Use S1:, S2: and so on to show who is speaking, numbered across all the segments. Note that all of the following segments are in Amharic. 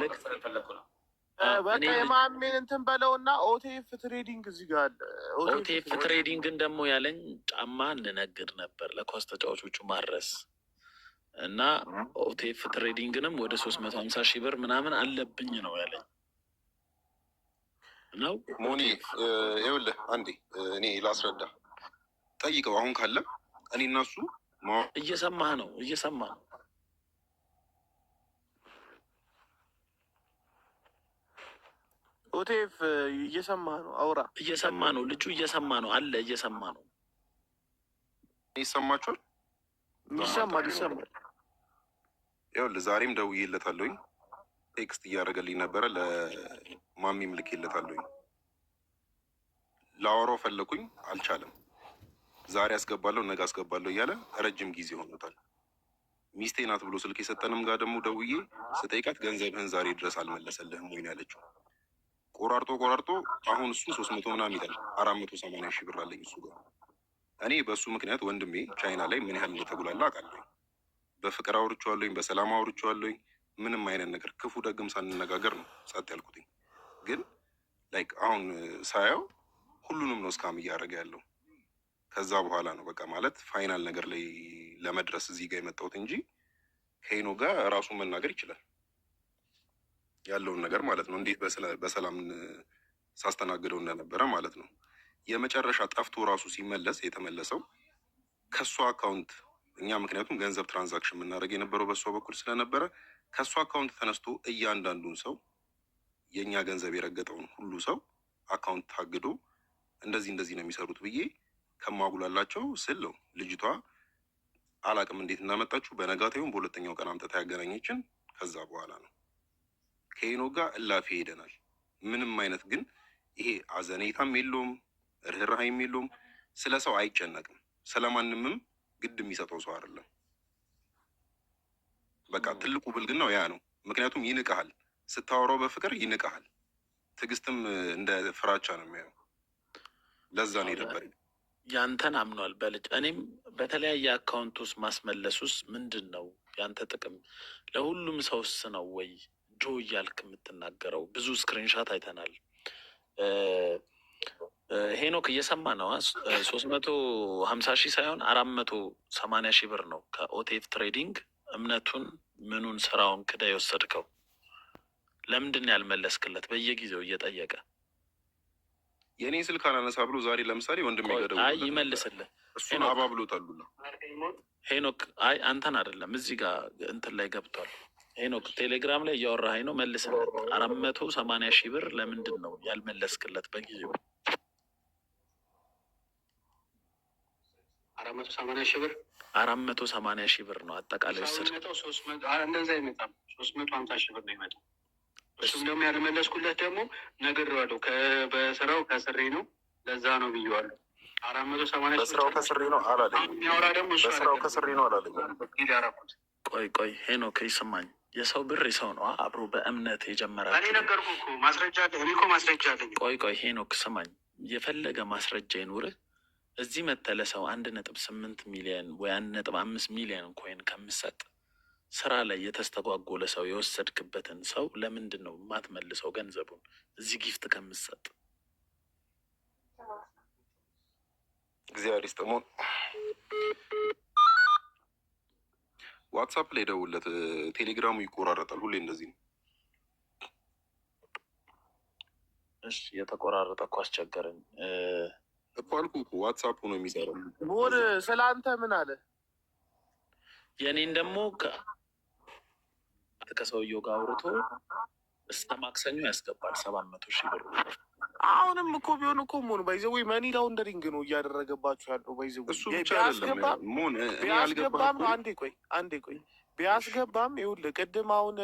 S1: ይልቅ
S2: በቃ የማሜን እንትን በለውና ኦቴፍ ትሬዲንግ እዚህ ጋር አለ።
S1: ኦቴፍ ትሬዲንግን ደግሞ ያለኝ ጫማ እንነግድ ነበር ለኳስ ተጫዋቾቹ ማድረስ እና ኦቴፍ ትሬዲንግንም ወደ 350,000 ብር ምናምን አለብኝ ነው ያለኝ። ነው
S3: ሞኒ ይኸውልህ፣ አንዴ እኔ ላስረዳ ጠይቀው። አሁን ካለ እኔ እና እሱ
S1: እየሰማህ ነው
S2: ኦቴፍ እየሰማህ ነው። አውራ
S1: እየሰማ ነው። ልጁ እየሰማ ነው አለ እየሰማ ነው።
S3: ይሰማችኋል?
S2: ይሰማል።
S3: ይኸውልህ ዛሬም ደውዬለታለሁኝ፣ ቴክስት እያደረገልኝ ነበረ። ለማሚም ልኬለታለሁኝ። ላወራው ፈለኩኝ፣ አልቻለም። ዛሬ አስገባለሁ ነገ አስገባለሁ እያለ ረጅም ጊዜ ሆኖታል። ሚስቴ ናት ብሎ ስልክ የሰጠንም ጋር ደግሞ ደውዬ ስጠይቃት ገንዘብህን ዛሬ ድረስ አልመለሰልህም ወይ ነው ያለችው። ቆራርጦ አሁን እሱ 300 ምናምን ይላል። 480,000 ብር አለኝ እሱ ጋር። እኔ በእሱ ምክንያት ወንድሜ ቻይና ላይ ምን ያህል እንደተጉላላ አውቃለሁ። በፍቅር አውርቼዋለሁኝ፣ በሰላም አውርቼዋለሁኝ። ምንም አይነት ነገር ክፉ ደግም ሳንነጋገር ነው ጸጥ ያልኩትኝ። ግን ላይክ አሁን ሳየው ሁሉንም ነው እስካም እያደረገ ያለው። ከዛ በኋላ ነው በቃ ማለት ፋይናል ነገር ላይ ለመድረስ እዚህ ጋር የመጣሁት እንጂ ከሄኖ ጋር ራሱን መናገር ይችላል ያለውን ነገር ማለት ነው። እንዴት በሰላም ሳስተናግደው እንደነበረ ማለት ነው። የመጨረሻ ጠፍቶ ራሱ ሲመለስ የተመለሰው ከእሷ አካውንት እኛ ምክንያቱም ገንዘብ ትራንዛክሽን የምናደርግ የነበረው በእሷ በኩል ስለነበረ ከእሷ አካውንት ተነስቶ እያንዳንዱን ሰው የእኛ ገንዘብ የረገጠውን ሁሉ ሰው አካውንት ታግዶ እንደዚህ ነው የሚሰሩት ብዬ ከማጉላላቸው ስለው ልጅቷ አላቅም እንዴት እናመጣችሁ። በነጋታዩም በሁለተኛው ቀን አምጥታ ያገናኘችን ከዛ በኋላ ነው። ከሄኖ ጋር እላፊ ሄደናል። ምንም አይነት ግን ይሄ አዘኔታም የለውም ርህራሄም የለውም። ስለ ሰው አይጨነቅም። ስለማንምም ግድ የሚሰጠው ሰው አይደለም። በቃ ትልቁ ብልግናው ያ ነው። ምክንያቱም ይንቀሃል፣ ስታወራው በፍቅር ይንቀሃል። ትዕግስትም እንደ ፍራቻ ነው የሚያየው። ለዛ ነው የደበረኝ።
S1: ያንተን አምኗል በልጅ እኔም በተለያየ አካውንት ውስጥ ማስመለስ ውስጥ ምንድን ነው ያንተ ጥቅም? ለሁሉም ሰውስ ነው ወይ ጆ እያልክ የምትናገረው? ብዙ ስክሪንሻት አይተናል። ሄኖክ እየሰማ ነው። 350,000 ሳይሆን 480,000 ብር ነው ከኦቴፍ ትሬዲንግ እምነቱን ምኑን ስራውን ክዳ የወሰድከው። ለምንድን ነው ያልመለስክለት? በየጊዜው እየጠየቀ
S3: የእኔ ስልክ አላነሳ ብሎ ዛሬ ለምሳሌ ወንድም
S1: አይ ይመልስልህ።
S3: እሱን አባብሎታሉና
S1: ሄኖክ አይ አንተን አይደለም እዚህ ጋር እንትን ላይ ገብቷል። ሄኖክ ቴሌግራም ላይ እያወራኸኝ ነው፣ መልስለት። 480,000 ብር ለምንድን ነው ያልመለስክለት በጊዜው? 480,000 ብር ነው አጠቃላይ ወሰድ።
S4: እንደዛ አይመጣም፣ 350,000 ብር ነው ይመጣው። እሱም ደግሞ ያልመለስኩለት ደግሞ ነግሬዋለሁ። በስራው ከስሬ ነው ለዛ ነው ብዬዋለሁ። 480,000
S3: በስራው ከስሬ ነው አላለኝ።
S4: የሚያወራ ደግሞ
S3: በስራው ከስሬ ነው አላለኝ።
S4: ያደረኩት
S1: ቆይ ሄኖክ ይሰማኝ። የሰው ብር የሰው ነው አብሮ በእምነት የጀመራችሁ።
S4: እኔ ነገርኩህ እኮ ማስረጃ አለ። እኔ እኮ ማስረጃ አለኝ።
S1: ቆይ ሄኖክ ስማኝ፣ የፈለገ ማስረጃ ይኑርህ። እዚህ መተለ ሰው 1.8 ሚሊዮን ወይ 1.5 ሚሊዮን ኮይን ከምሰጥ ስራ ላይ የተስተጓጎለ ሰው የወሰድክበትን ሰው ለምንድን ነው የማትመልሰው ገንዘቡን? እዚህ ጊፍት ከምሰጥ
S3: እግዚአብሔር ይስጥሞን። ዋትሳፕ ላይ ደውለት፣ ቴሌግራሙ ይቆራረጣል ሁሌ እንደዚህ ነው።
S1: እሺ የተቆራረጠ እኮ አስቸገረኝ
S3: እኮ አልኩህ እኮ ዋትሳፑ ነው የሚሰራው።
S2: ሞር ስለ አንተ ምን አለ?
S1: የእኔን ደግሞ ከሰውየው ጋር አውርቶ እስከ ማክሰኞ ያስገባል 700,000 ብር።
S2: አሁንም እኮ ቢሆን እኮ ሞን ባይዘው ወይ መኒ ላውንደሪንግ ነው እያደረገባችሁ ያለው። ባይዘው
S3: እሱ ብቻ አይደለም ሞን
S2: ቢያስገባም ነው። አንዴ ቆይ ቢያስገባም ይኸውልህ ቅድም አሁን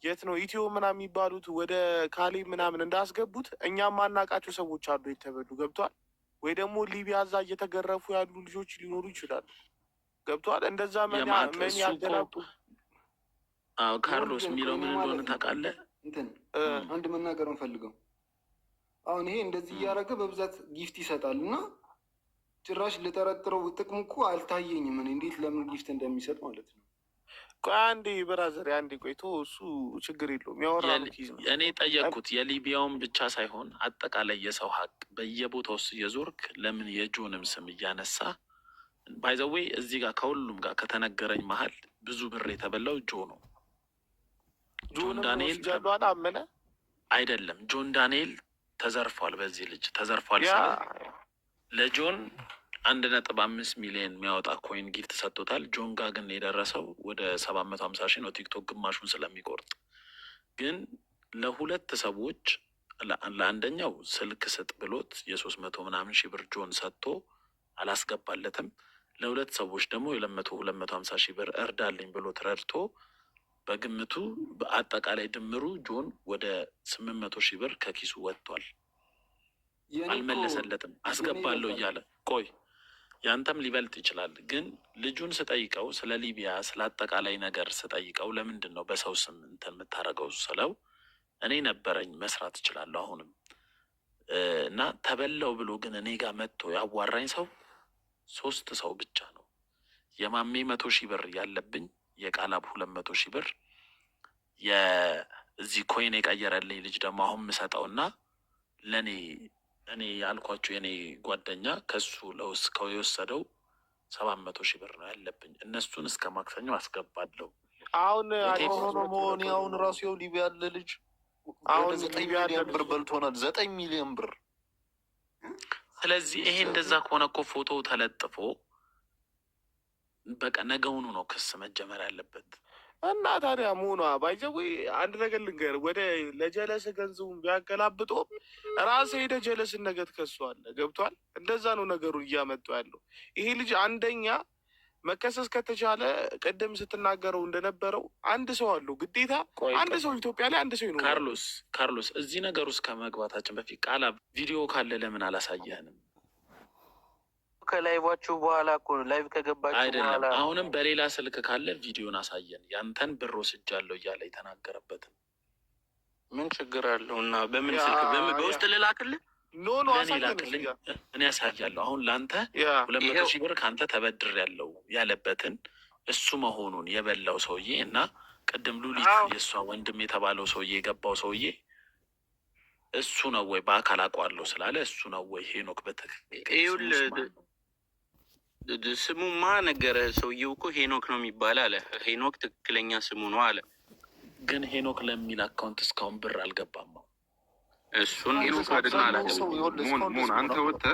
S2: የት ነው ኢትዮ ምናምን የሚባሉት ወደ ካሌ ምናምን እንዳስገቡት እኛም ማናቃቸው ሰዎች አሉ የተበሉ ገብቷል። ወይ ደግሞ ሊቢያ እዛ እየተገረፉ ያሉ ልጆች ሊኖሩ ይችላሉ ገብቷል። እንደዛ ምን ያገላጡ።
S1: አዎ ካርሎስ የሚለው ምን እንደሆነ ታውቃለህ?
S5: አንድ መናገር እንፈልገው አሁን ይሄ እንደዚህ እያደረገ በብዛት ጊፍት ይሰጣል እና ጭራሽ ልጠረጥረው ጥቅሙ እኮ አልታየኝም። እኔ እንዴት ለምን ጊፍት እንደሚሰጥ ማለት ነው።
S2: ቆይ አንዴ ብራዘር አንዴ ቆይቶ እሱ ችግር የለውም ያወራ ነው ኪዝ ነው።
S1: እኔ ጠየቅኩት የሊቢያውን ብቻ ሳይሆን አጠቃላይ የሰው ሀቅ በየቦታው ውስጥ እየዞርክ ለምን የጆንም ስም እያነሳ ባይዘዌ እዚህ ጋር ከሁሉም ጋር ከተነገረኝ መሀል ብዙ ብር የተበላው ጆ ነው። ጆን ዳንኤል
S2: አመነ
S1: አይደለም። ጆን ዳንኤል ተዘርፏል። በዚህ ልጅ ተዘርፏል። ለጆን 1.5 ሚሊዮን የሚያወጣ ኮይን ጊፍት ሰጥቶታል። ጆን ጋር ግን የደረሰው ወደ 750 ሺህ ነው። ቲክቶክ ግማሹን ስለሚቆርጥ ግን ለሁለት ሰዎች ለአንደኛው ስልክ ስጥ ብሎት 300 ምናምን ሺህ ብር ጆን ሰጥቶ አላስገባለትም። ለሁለት ሰዎች ደግሞ 250 ሺህ ብር እርዳልኝ ብሎት ረድቶ በግምቱ በአጠቃላይ ድምሩ ጆን ወደ 800 ሺህ ብር ከኪሱ ወጥቷል። አልመለሰለትም። አስገባለሁ እያለ ቆይ ያንተም ሊበልጥ ይችላል። ግን ልጁን ስጠይቀው ስለ ሊቢያ ስለ አጠቃላይ ነገር ስጠይቀው ለምንድን ነው በሰው ስም እንትን የምታደርገው ስለው እኔ ነበረኝ መስራት እችላለሁ አሁንም እና ተበላው ብሎ ግን እኔ ጋር መጥቶ ያዋራኝ ሰው 3 ሰው ብቻ ነው። የማሜ 100 ሺህ ብር ያለብኝ፣ የቃላብ 200 ሺህ ብር፣ የዚህ ኮይን የቀየረልኝ ልጅ ደግሞ አሁን ምሰጠው እና ለእኔ እኔ ያልኳቸው የኔ ጓደኛ ከሱ ለውስከው የወሰደው 700 ሺህ ብር ነው ያለብኝ። እነሱን እስከ ማክሰኞ አስገባለሁ።
S2: አሁን
S6: መሆን አሁን ራሱ የው ሊቢያ ያለ ልጅ አሁን 9 ሚሊዮን ብር በልቶናል። 9 ሚሊዮን ብር።
S1: ስለዚህ ይሄ እንደዛ ከሆነ እኮ ፎቶ ተለጥፎ በቃ ነገውኑ ነው ክስ መጀመር ያለበት።
S2: እና ታዲያ መሆኗ ባይዘዌ አንድ ነገር ልንገር፣ ወደ ለጀለስ ገንዘቡን ቢያገላብጦ ራስ ሄደ ጀለስን ነገ ትከሷለህ። ገብቷል? እንደዛ ነው ነገሩ እያመጡ ያለው። ይሄ ልጅ አንደኛ መከሰስ ከተቻለ ቅድም ስትናገረው እንደነበረው አንድ ሰው አለው ግዴታ። አንድ ሰው ኢትዮጵያ ላይ አንድ ሰው ይኖራል።
S1: ካርሎስ እዚህ ነገር ውስጥ ከመግባታችን በፊት ቃላ ቪዲዮ ካለ ለምን አላሳየህንም?
S7: ከላይቫችሁ በኋላ እኮ ላይቭ ከገባችሁ
S1: አይደለም። አሁንም በሌላ ስልክ ካለ ቪዲዮን አሳየን። ያንተን ብር ወስጃለሁ እያለ የተናገረበትን
S7: ምን ችግር አለው? እና በምን ስልክ በውስጥ ልላክልህ?
S2: ኖ
S1: ላክልኝ፣ እኔ ያሳያለሁ። አሁን ለአንተ 200 ሺህ ብር ከአንተ ተበድሬያለሁ ያለበትን እሱ መሆኑን የበላው ሰውዬ እና ቅድም ሉሊት የእሷ ወንድም የተባለው ሰውዬ የገባው ሰውዬ እሱ ነው ወይ በአካል አውቀዋለሁ ስላለ እሱ ነው ወይ ሄኖክ በትክክል
S7: ስሙማ ነገረ ሰውዬው እኮ ሄኖክ ነው የሚባል አለ። ሄኖክ ትክክለኛ ስሙ ነው አለ።
S1: ግን ሄኖክ ለሚል አካውንት እስካሁን ብር አልገባም ነው።
S7: እሱን
S3: አንተ ወጥተህ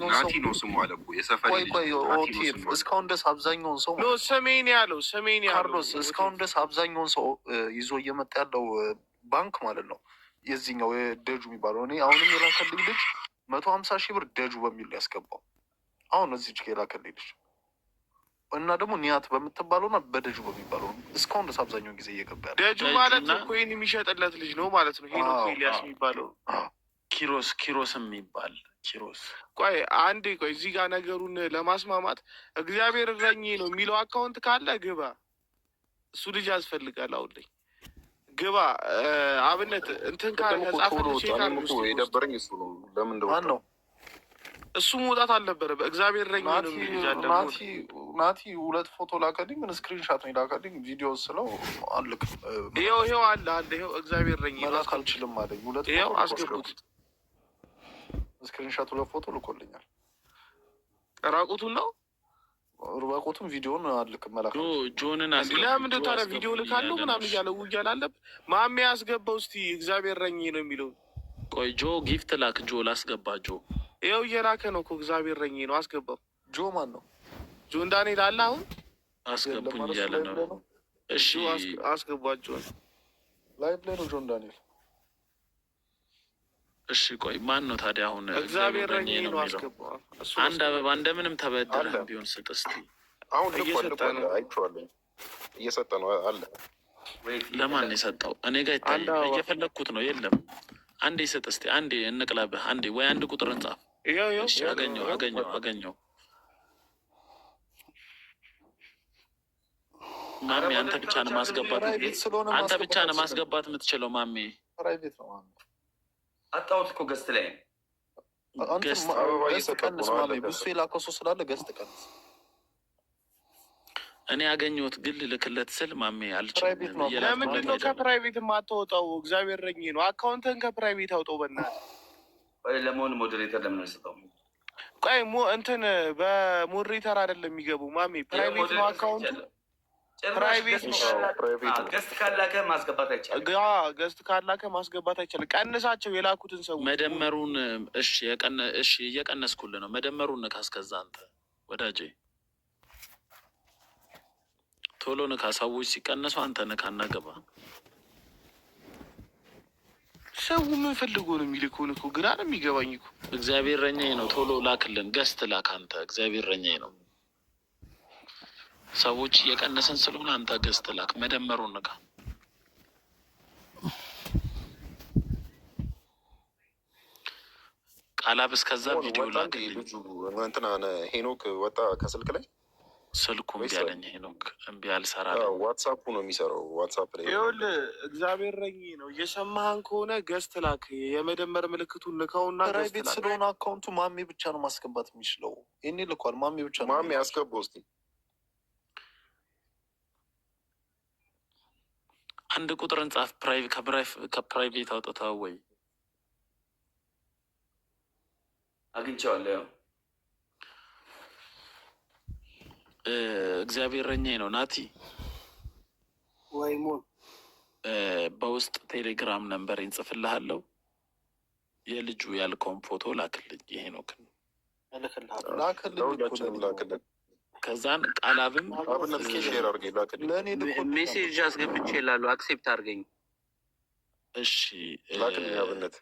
S3: ናቲ ነው ስሙ አለ እኮ የሰፈር
S6: እስካሁን ድረስ አብዛኛውን ሰው
S2: ሰሜን ያለው
S6: ካርሎስ እስካሁን ድረስ አብዛኛውን ሰው ይዞ እየመጣ ያለው ባንክ ማለት ነው የዚህኛው ደጁ የሚባለው። እኔ አሁንም የላከልኝ ልጅ 150 ሺህ ብር ደጁ በሚል ያስገባው አሁን እዚህ ጅ የላከልኝ ልጅ እና ደግሞ ኒያት በምትባለውና በደጁ በሚባለው እስካሁን ድረስ አብዛኛውን ጊዜ እየገባ ያለ
S2: ደጁ ማለት ኮይን የሚሸጥለት ልጅ ነው ማለት ነው። ሄኖክ ኤልያስ የሚባለው
S1: ኪሮስ የሚባል ኪሮስ።
S2: ቆይ አንዴ ቆይ እዚህ ጋር ነገሩን ለማስማማት እግዚአብሔር እረኛዬ ነው የሚለው አካውንት ካለ ግባ። እሱ ልጅ ያስፈልጋል። አሁን ላይ ግባ። አብነት እንትን ካለ
S3: የደበረኝ እሱ ነው። ለምን እንደሆነ ነው
S2: እሱ መውጣት አልነበረም። እግዚአብሔር እረኛዬ ነው የሚል
S6: ናቲ 2 ፎቶ ላከልኝ። ምን ስክሪንሻት ነው ላከልኝ። ቪዲዮ ስለው አልክ
S2: ይኸው አለ ይኸው እግዚአብሔር እረኛዬ
S6: መላክ አልችልም አለኝ። 2
S2: ይኸው አስገቡት።
S6: ስክሪንሻት 2 ፎቶ ልኮልኛል።
S2: ራቁቱን ነው
S6: ራቁቱን ቪዲዮን አልክ መላክ
S1: ጆንን
S2: ለምንድን ታዲያ ቪዲዮ ልካለሁ ምናምን እያለ ውያል አለብህ። ማሜ ያስገባው እስቲ እግዚአብሔር እረኛዬ ነው የሚለው።
S1: ቆይ ጆ ጊፍት ላክ። ጆ ላስገባ። ጆ
S2: ይኸው እየላከ ነው እኮ እግዚአብሔር እረኛዬ ነው። አስገባው።
S6: ጆ ማን ነው?
S2: ጆን ዳንኤል አለ አሁን
S1: አስገቡኝ እያለ ነው። እሺ
S2: አስገባቸው።
S6: ላይቭ ላይ ነው ጆን ዳንኤል።
S1: እሺ ቆይ ማን ነው ታዲያ አሁን?
S2: እግዚአብሔር እረኛዬ ነው። አስገባው።
S1: አንድ አበባ እንደምንም ተበድረህ ቢሆን ስጥ እስኪ።
S3: አሁን እየሰጠ ነው። አይቼዋለሁ። እየሰጠ ነው አለ።
S1: ለማን ነው የሰጠው? እኔ ጋር ይታያል። እየፈለግኩት ነው። የለም አንዴ ስጥ እስኪ። አንዴ እንቅለብህ። አንዴ ወይ አንድ ቁጥር እንጻፍ። እሺ አገኘው። ማሜ አንተ ብቻ ነው ማስገባት የምትችለው። ማሜ
S6: ፕራይቬት ነው።
S8: አጣሁት እኮ ገስት ላይ
S6: ገስት ቀንስ። ማሜ ብዙ የላከው ሰው ስላለ ገስት ቀንስ።
S1: እኔ ያገኘሁት ግን ልልክለት ስል ማሜ
S6: ፕራይቬት ነው።
S1: አልችልም።
S2: ለምንድን ነው ከፕራይቬት የማታወጣው? እግዚአብሔር ረኝ ነው። አካውንትን ከፕራይቬት አውጣው በእናትህ።
S8: ለመሆን ሞዴሬተር ለምን አንሰጠው?
S2: ቆይ እንትን በሞዴሬተር አይደለም የሚገቡ ማሜ፣ ፕራይቬት ነው አካውንቱ። ፕራይቬት ነው።
S8: ገስት ካላከ ማስገባት አይቻልም።
S2: ገስት ካላከ ማስገባት አይቻልም። ቀንሳቸው የላኩትን ሰው
S1: መደመሩን። እሺ እየቀነስኩልህ ነው። መደመሩን ንካ። እስከዛ አንተ ወዳጄ ቶሎ ንካ። ሰዎች ሲቀነሱ አንተ ንካ እና ገባ።
S2: ሰው ምን ፈልጎ ነው የሚልከውን እኮ ግራ ነው የሚገባኝ እኮ።
S1: እግዚአብሔር ረኛዬ ነው። ቶሎ ላክልን። ገስት ላክ አንተ። እግዚአብሔር ረኛዬ ነው። ሰዎች እየቀነሰን ስለሆነ አንተ ገስት ላክ። መደመሩን ንካ። ቃላብ እስከዛ ቪዲዮ ላክልኝ።
S3: እንትና ሄኖክ ወጣ ከስልክ ላይ
S1: ስልኩ እምቢ አለኝ። ሄኖክ እምቢ አልሰራ።
S3: ዋትሳፑ ነው የሚሰራው። ዋትሳፕ ላይ
S2: ይኸውልህ እግዚአብሔር ረኝ ነው። እየሰማህን ከሆነ ገስት ላክ። የመደመር ምልክቱን ንካውና
S6: ፕራይቬት ስለሆነ አካውንቱ ማሜ ብቻ ነው ማስገባት የሚችለው። ይሄኔ ልኳል። ማሜ ብቻ ነው።
S3: ማሜ ያስገባው። እስኪ
S1: አንድ ቁጥርን ጻፍ። ከፕራይቬት አውጥተው ወይ
S8: አግኝቼዋለሁ።
S1: እግዚአብሔር ረኛዬ ነው። ናቲ
S2: ወይሙን
S1: በውስጥ ቴሌግራም ነምበር እንጽፍልሃለሁ። የልጁ ያልከውን ፎቶ ላክልኝ። ይሄ ነው ግን
S3: ላክልን።
S1: ከዛን ቃላብም
S7: ሜሴጅ አስገብቼ ላሉ አክሴፕት አድርገኝ።
S1: እሺ
S3: ላክልኝ። አብነት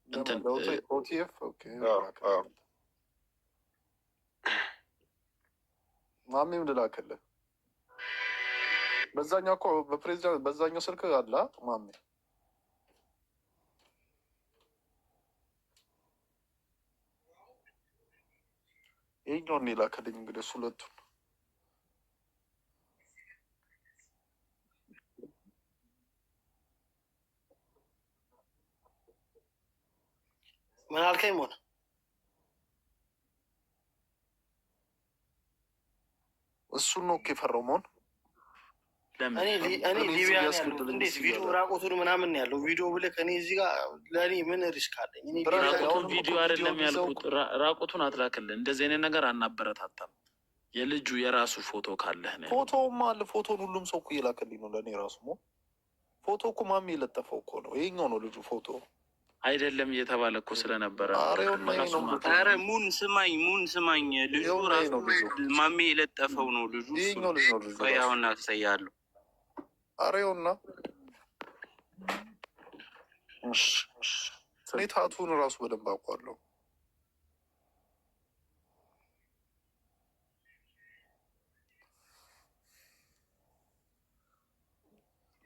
S1: እንትን
S6: ኦቲኤፍ ማሜም ልላክልህ። በዛኛው እኮ በፕሬዚዳንት በዛኛው ስልክ አለ ማሜ። ይሄኛውን ላክልኝ እንግዲህ ሁለቱን።
S2: ምን አልከኝ? ሞን
S6: እሱን ነው የፈራው መሆን።
S2: እኔ ሊቢያ እንዴት ቪዲዮ ራቁቱን ምናምን ያለው ቪዲዮ ብልክ እኔ እዚህ ጋር ለእኔ ምን ሪስክ አለኝ?
S1: ራቁቱን ቪዲዮ አይደለም ያልኩት። ራቁቱን አትላክልን። እንደዚህ አይነት ነገር አናበረታታም። የልጁ የራሱ ፎቶ ካለህ ነው።
S6: ፎቶውም አለ። ፎቶን ሁሉም ሰው እኮ እየላከልኝ ነው ለእኔ ራሱ ፎቶ እኮ ማሜ የለጠፈው እኮ ነው። ይሄኛው ነው ልጁ ፎቶ
S1: አይደለም እየተባለ እኮ ስለነበረ።
S7: ኧረ ሙን ስማኝ፣ ልጁ ራሱ ማሜ የለጠፈው ነው ልጁ።
S6: ይሄኛው ልጅ ነው ልጁ።
S7: አሁን አሳያለሁ።
S6: አሬውና እኔ ታቱን ራሱ በደንብ አውቀዋለሁ።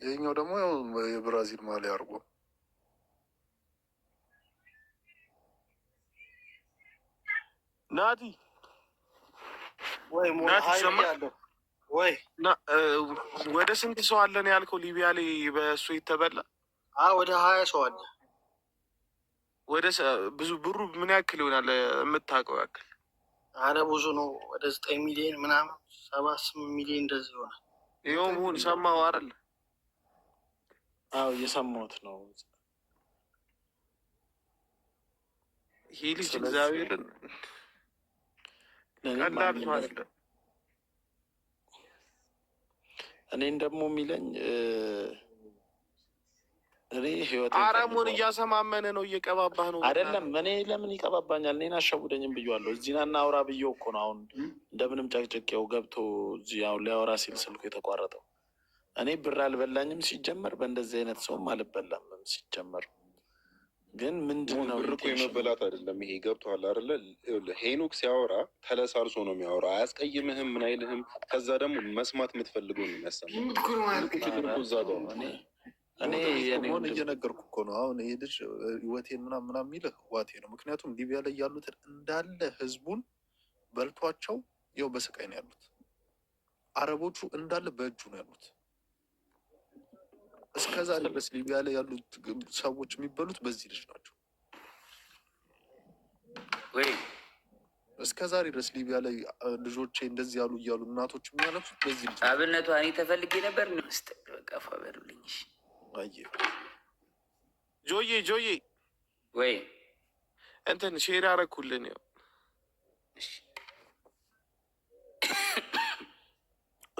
S6: ይሄኛው ደግሞ የብራዚል ማሊያ አድርጎ
S2: ናቲ ወይ ወይ ወደ ስንት ሰው አለ ነው ያልከው? ሊቢያ ላይ በእሱ የተበላ ወደ 20 ሰው አለ። ወደ ብዙ ብሩ ምን ያክል ይሆናል የምታውቀው ያክል? አረ ብዙ ነው። ወደ 9 ሚሊዮን ምናምን 7-8 ሚሊዮን እንደዚህ ይሆናል። ይኸው ሙን ሰማሁ አይደል?
S1: አዎ እየሰማሁት ነው።
S2: ይሄ ልጅ እግዚአብሔርን ቀላል ማለት
S1: እኔን ደግሞ የሚለኝ እኔ ህይወት
S2: አረሙን እያሰማመነ ነው፣ እየቀባባህ ነው።
S1: አይደለም እኔ ለምን ይቀባባኛል? እኔን አሸውደኝም ብዬዋለሁ። እዚህና እናውራ ብዬው እኮ ነው አሁን እንደምንም ጨቅጨቄው ገብቶ እዚህ አሁን ሊያወራ ሲል ስልኩ የተቋረጠው። እኔ ብር አልበላኝም ሲጀመር፣ በእንደዚህ አይነት ሰውም አልበላም ሲጀመር። ግን ምንድን ነው
S3: ብር እኮ የመበላት አይደለም ይሄ። ገብቶሃል አይደለ? ሄኖክ ሲያወራ ተለሳልሶ ነው የሚያወራ። አያስቀይምህም፣ ምን አይልህም። ከዛ ደግሞ መስማት የምትፈልገው ነው የሚያሰማው። ችግር እኮ እዛ ጋር ነው።
S6: እኔ እየነገርኩ እኮ ነው። አሁን ይሄ ልጅ ህይወቴን ምናምን የሚልህ ዋቴ ነው። ምክንያቱም ሊቢያ ላይ ያሉትን እንዳለ ህዝቡን በልቷቸው ይኸው በስቃይ ነው ያሉት። አረቦቹ እንዳለ በእጁ ነው ያሉት። እስከዛ ድረስ ሊቢያ ላይ ያሉት ሰዎች የሚበሉት በዚህ ልጅ ናቸው።
S8: ወይ
S6: እስከ ዛሬ ድረስ ሊቢያ ላይ ልጆቼ እንደዚህ ያሉ እያሉ እናቶች የሚያለቅሱት በዚህ ልጅ
S9: አብነቷ እኔ ተፈልጌ ነበር ስ በቃ በሉልኝ።
S2: ጆዬ
S9: ወይ
S2: እንትን ሼር ያረኩልን ያው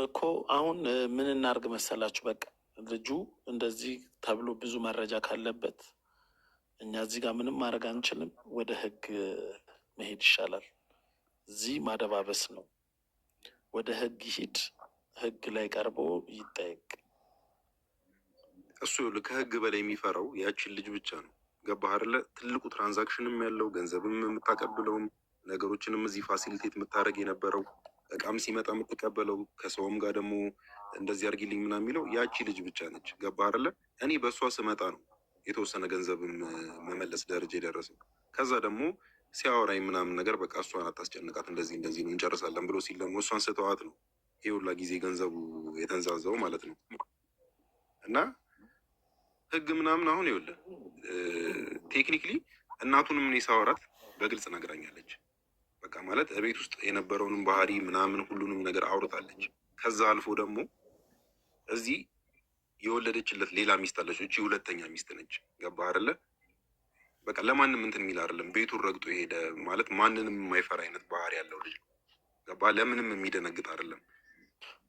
S1: እኮ አሁን ምን እናርግ መሰላችሁ? በቃ ልጁ እንደዚህ ተብሎ ብዙ መረጃ ካለበት እኛ እዚህ ጋር ምንም ማድረግ አንችልም። ወደ ህግ መሄድ ይሻላል። እዚህ ማደባበስ ነው። ወደ ህግ ይሂድ፣ ህግ ላይ ቀርቦ ይጠየቅ።
S3: እሱ ከህግ በላይ የሚፈራው ያችን ልጅ ብቻ ነው። ገባህ አይደለ? ትልቁ ትራንዛክሽንም ያለው ገንዘብም የምታቀብለውም ነገሮችንም እዚህ ፋሲሊቴት የምታደርግ የነበረው እቃም ሲመጣ የምትቀበለው ከሰውም ጋር ደግሞ እንደዚህ አድርጊልኝ ምናምን የሚለው ያቺ ልጅ ብቻ ነች። ገባህ አይደለ? እኔ በእሷ ስመጣ ነው የተወሰነ ገንዘብም መመለስ ደረጃ የደረሰው። ከዛ ደግሞ ሲያወራኝ ምናምን ነገር በቃ እሷን አታስጨንቃት፣ እንደዚህ ነው እንጨርሳለን ብሎ ሲል ደግሞ እሷን ስተዋት ነው ይህ ሁላ ጊዜ ገንዘቡ የተንዛዘው ማለት ነው። እና ህግ ምናምን አሁን ይኸውልህ ቴክኒክሊ እናቱንም እኔ ሳወራት በግልጽ ነግራኛለች። በቃ ማለት ቤት ውስጥ የነበረውንም ባህሪ ምናምን ሁሉንም ነገር አውርታለች። ከዛ አልፎ ደግሞ እዚህ የወለደችለት ሌላ ሚስት አለች። እቺ ሁለተኛ ሚስት ነች። ገባህ አይደለ? በቃ ለማንም እንትን የሚል አይደለም። ቤቱን ረግጦ የሄደ ማለት ማንንም የማይፈራ አይነት ባህሪ ያለው ልጅ ነው። ገባህ? ለምንም የሚደነግጥ አይደለም።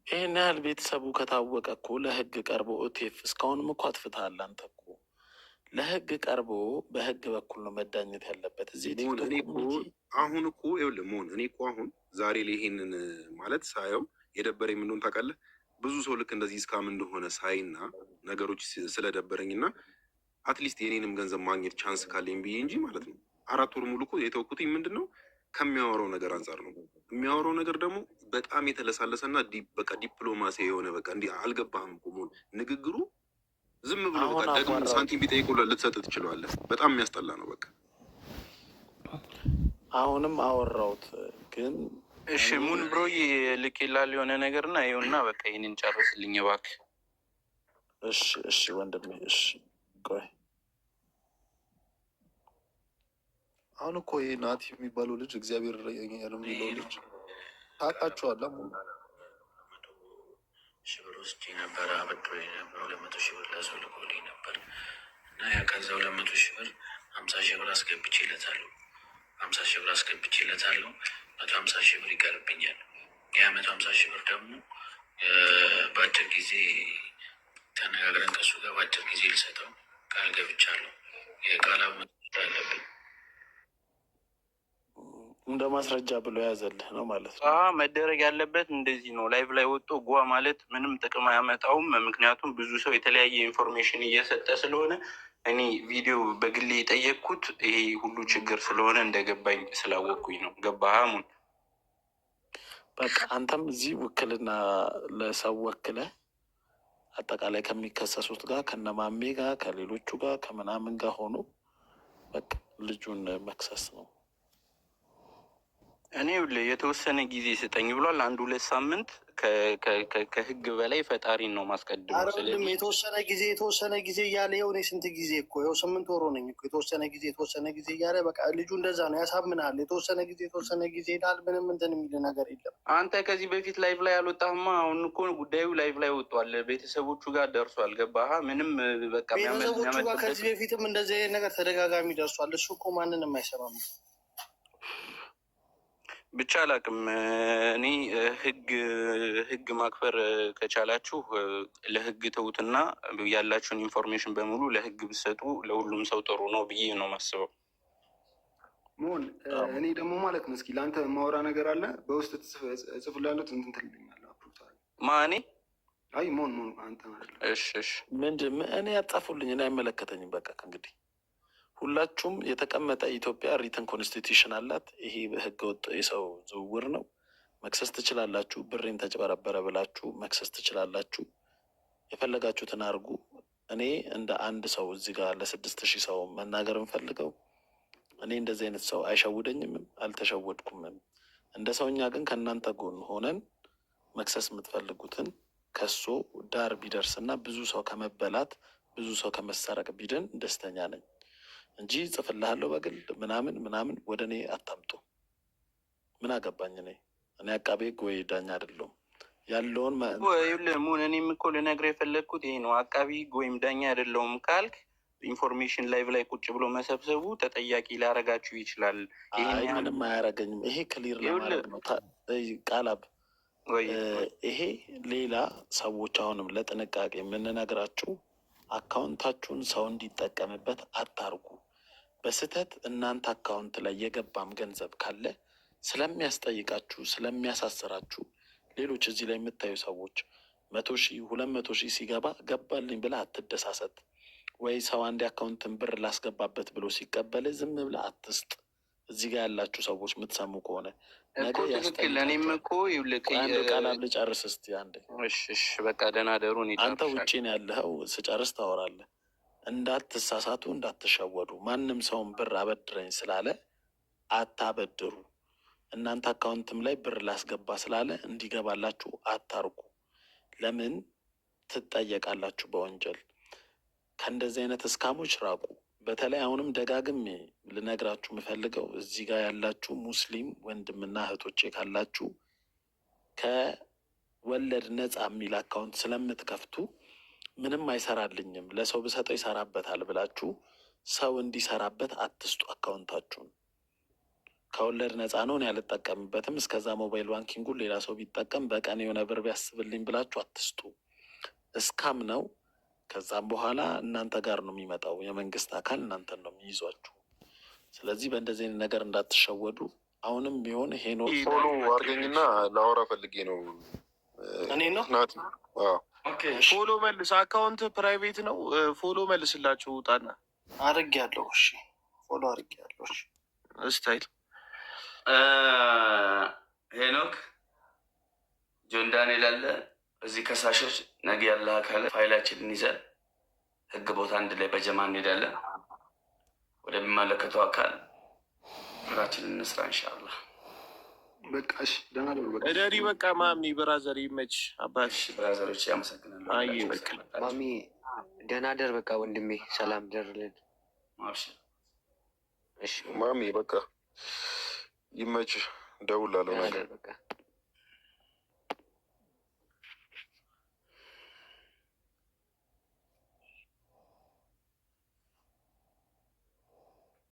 S1: ይህን ያህል ቤተሰቡ ከታወቀ እኮ ለህግ ቀርቦ ኦቴፍ እስካሁንም እኮ አጥፍተሃል አንተ እኮ። ለህግ ቀርቦ በህግ በኩል ነው መዳኘት ያለበት። እዚህ
S3: አሁን እኮ ይኸውልህ መሆን እኔ እኮ አሁን ዛሬ ላይ ይሄንን ማለት ሳየው የደበረኝ ምን እንደሆነ ታውቃለህ? ብዙ ሰው ልክ እንደዚህ እስካም እንደሆነ ሳይና ነገሮች ስለደበረኝ እና አትሊስት የኔንም ገንዘብ ማግኘት ቻንስ ካለኝ ብዬ እንጂ ማለት ነው 4 ወር ሙሉ እኮ የተወኩትኝ ምንድን ነው ከሚያወራው ነገር አንጻር ነው። የሚያወራው ነገር ደግሞ በጣም የተለሳለሰና በቃ ዲፕሎማሲ የሆነ በቃ እንዲህ አልገባህም እኮ መሆን ንግግሩ ዝም ብሎ በቃ ደግሞ ሳንቲም ቢጠይቁ ልትሰጥ ትችላለህ። በጣም የሚያስጠላ ነው። በቃ
S1: አሁንም አወራሁት ግን
S7: እሺ ሙን ብሮዬ ልክ ይላል የሆነ ነገር እና ይኸውና በቃ ይህንን ጨርስልኝ እባክህ።
S1: እሺ ወንድሜ እሺ ቆይ
S6: አሁን እኮ ይሄ ናቲ የሚባለው ልጅ እግዚአብሔር የሚለው ልጅ ታውቃቸዋለህ?
S1: ሺህ ብር ወስጄ ነበረ አበድሮኝ ነበር 200 ሺህ ብር ለሰው ልኮልኝ ነበር እና ያ ከዛ 200 ሺህ ብር 50 ሺህ ብር አስገብቼለታለሁ 150 ሺህ ብር ይቀርብኛል። ያ 150 ሺህ ብር ደግሞ በአጭር ጊዜ ተነጋግረን ከሱ ጋር በአጭር ጊዜ ልሰጠው ቃል ገብቻለሁ። የቃል አለብኝ እንደ ማስረጃ ብሎ ያዘልህ ነው ማለት ነው።
S7: መደረግ ያለበት እንደዚህ ነው። ላይቭ ላይ ወጥቶ ጓ ማለት ምንም ጥቅም አያመጣውም። ምክንያቱም ብዙ ሰው የተለያየ ኢንፎርሜሽን እየሰጠ ስለሆነ እኔ ቪዲዮ በግሌ የጠየቅኩት ይሄ ሁሉ ችግር ስለሆነ እንደገባኝ ስላወቅኩኝ ነው። ገባህ ሙን?
S1: በቃ አንተም እዚህ ውክልና ለሰው ወክለህ አጠቃላይ ከሚከሰሱት ጋር ከነማሜ ጋር ከሌሎቹ ጋር ከምናምን ጋር ሆኖ በቃ ልጁን መክሰስ ነው።
S7: እኔ የተወሰነ ጊዜ ስጠኝ ብሏል። 1-2 ሳምንት ከህግ በላይ ፈጣሪን ነው ማስቀድመው።
S10: አይደለም የተወሰነ ጊዜ እያለ ይኸው እኔ ስንት ጊዜ እኮ ይኸው 8 ወር ሆነኝ እኮ የተወሰነ ጊዜ እያለ በቃ ልጁ እንደዛ ነው ያሳምናል። የተወሰነ ጊዜ ይላል። ምንም እንትን የሚል ነገር የለም።
S7: አንተ ከዚህ በፊት ላይቭ ላይ አልወጣህማ። አሁን እኮ ጉዳዩ ላይቭ ላይ ወጥቷል፣ ቤተሰቦቹ ጋር ደርሷል። ገባህ? ምንም በቃ
S10: ቤተሰቦቹ ጋር ከዚህ በፊትም እንደዚህ አይነት ነገር ተደጋጋሚ ደርሷል። እሱ እኮ ማንንም አይሰማም።
S7: ብቻ አላቅም። እኔ ህግ ማክበር ከቻላችሁ ለህግ ተውትና ያላችሁን ኢንፎርሜሽን በሙሉ ለህግ ብሰጡ ለሁሉም ሰው ጥሩ ነው ብዬ ነው ማስበው።
S5: ሞን እኔ ደግሞ ማለት ነው እስኪ ለአንተ ማውራ ነገር አለ በውስጥ እጽፍልሃለሁ። እንትን ትልልኛለህ
S7: ማኔ
S5: አይ ሞን አንተ ማለት
S7: እሺ
S1: ምንድን እኔ ያጻፉልኝ እኔ አይመለከተኝም። በቃ ከእንግዲህ ሁላችሁም የተቀመጠ ኢትዮጵያ ሪትን ኮንስቲቱሽን አላት። ይሄ በህገ ወጥ የሰው ዝውውር ነው። መክሰስ ትችላላችሁ። ብሬን ተጭበረበረ ብላችሁ መክሰስ ትችላላችሁ። የፈለጋችሁትን አድርጉ። እኔ እንደ አንድ ሰው እዚህ ጋር ለ6,000 ሰው መናገር እንፈልገው እኔ እንደዚህ አይነት ሰው አይሸውደኝምም አልተሸወድኩምም። እንደ ሰውኛ ግን ከእናንተ ጎን ሆነን መክሰስ የምትፈልጉትን ከሶ ዳር ቢደርስና ብዙ ሰው ከመበላት ብዙ ሰው ከመሰረቅ ቢድን ደስተኛ ነኝ እንጂ ጽፍልሃለሁ በግል ምናምን ወደ እኔ አታምጡ። ምን አገባኝ እኔ አቃቤ ሕግ ወይ ዳኛ አይደለሁም። ያለውን
S7: ሙን እኔም እኮ ልነግርህ የፈለግኩት ይሄ ነው። አቃቢ ሕግ ወይም ዳኛ አይደለሁም ካልክ ኢንፎርሜሽን ላይቭ ላይ ቁጭ ብሎ መሰብሰቡ ተጠያቂ ሊያረጋችሁ ይችላል።
S1: አይ ምንም አያረገኝም። ይሄ ክሊር ለማድረግ ነው። ቃላብ ይሄ ሌላ ሰዎች አሁንም ለጥንቃቄ የምንነግራችሁ አካውንታችሁን ሰው እንዲጠቀምበት አታርጉ። በስህተት እናንተ አካውንት ላይ የገባም ገንዘብ ካለ ስለሚያስጠይቃችሁ ስለሚያሳስራችሁ ሌሎች እዚህ ላይ የምታዩ ሰዎች 100,000 200,000 ሲገባ ገባልኝ ብለህ አትደሳሰት። ወይ ሰው አንድ አካውንትን ብር ላስገባበት ብሎ ሲቀበል ዝም ብለህ አትስጥ። እዚህ ጋር ያላችሁ ሰዎች የምትሰሙ ከሆነ ነገ
S7: እኔም እኮ
S1: አንድ ቃላብ ልጨርስ እስቲ አንዴ።
S7: እሺ በቃ ደህና ደሩ።
S1: አንተ ውጭ ነው ያለኸው፣ ስጨርስ ታወራለህ። እንዳትሳሳቱ፣ እንዳትሸወዱ። ማንም ሰውን ብር አበድረኝ ስላለ አታበድሩ። እናንተ አካውንትም ላይ ብር ላስገባ ስላለ እንዲገባላችሁ አታርጉ። ለምን ትጠየቃላችሁ በወንጀል። ከእንደዚህ አይነት እስካሞች ራቁ። በተለይ አሁንም ደጋግሜ ልነግራችሁ የምፈልገው እዚህ ጋር ያላችሁ ሙስሊም ወንድምና እህቶቼ ካላችሁ ከወለድ ነፃ የሚል አካውንት ስለምትከፍቱ ምንም አይሰራልኝም ለሰው ብሰጠው ይሰራበታል ብላችሁ ሰው እንዲሰራበት አትስጡ። አካውንታችሁን ከወለድ ነፃ ነው፣ እኔ አልጠቀምበትም፣ እስከዛ ሞባይል ባንኪንጉን ሌላ ሰው ቢጠቀም በቀን የሆነ ብር ቢያስብልኝ ብላችሁ አትስጡ። እስካም ነው። ከዛም በኋላ እናንተ ጋር ነው የሚመጣው። የመንግስት አካል እናንተን ነው የሚይዟችሁ። ስለዚህ በእንደዚህ አይነት ነገር እንዳትሸወዱ። አሁንም ቢሆን ይሄ ነው።
S3: ፎሎ አድርገኝና ላወራ ፈልጌ ነው።
S10: እኔ ነው
S2: ፎሎ መልስ። አካውንት ፕራይቬት ነው። ፎሎ መልስላችሁ ውጣና።
S10: አድርጌያለሁ። እሺ ፎሎ አድርጌያለሁ። እሺ
S2: ስታይል
S8: ሄኖክ ጆን ዳንኤል አለ እዚህ ከሳሾች ነገ ያለ አካል ፋይላችንን ይዘን ህግ ቦታ አንድ ላይ በጀማ እንሄዳለን። ወደሚመለከተው አካል ምራችንን እንስራ ኢንሻአላህ።
S5: በቃ እሺ፣ ደህና ደሩ። በቃ
S2: እደሪ። በቃ ማሚ ብራዘር ይመች። አባት
S8: ብራዘሮች ያመሰግናለሁ።
S2: አይ በቃ
S9: ማሚ ደህና ደር። በቃ ወንድሜ ሰላም ደርልን።
S3: እሺ ማሚ በቃ ይመች። ደውላለሁ።
S9: ደህና ደር በቃ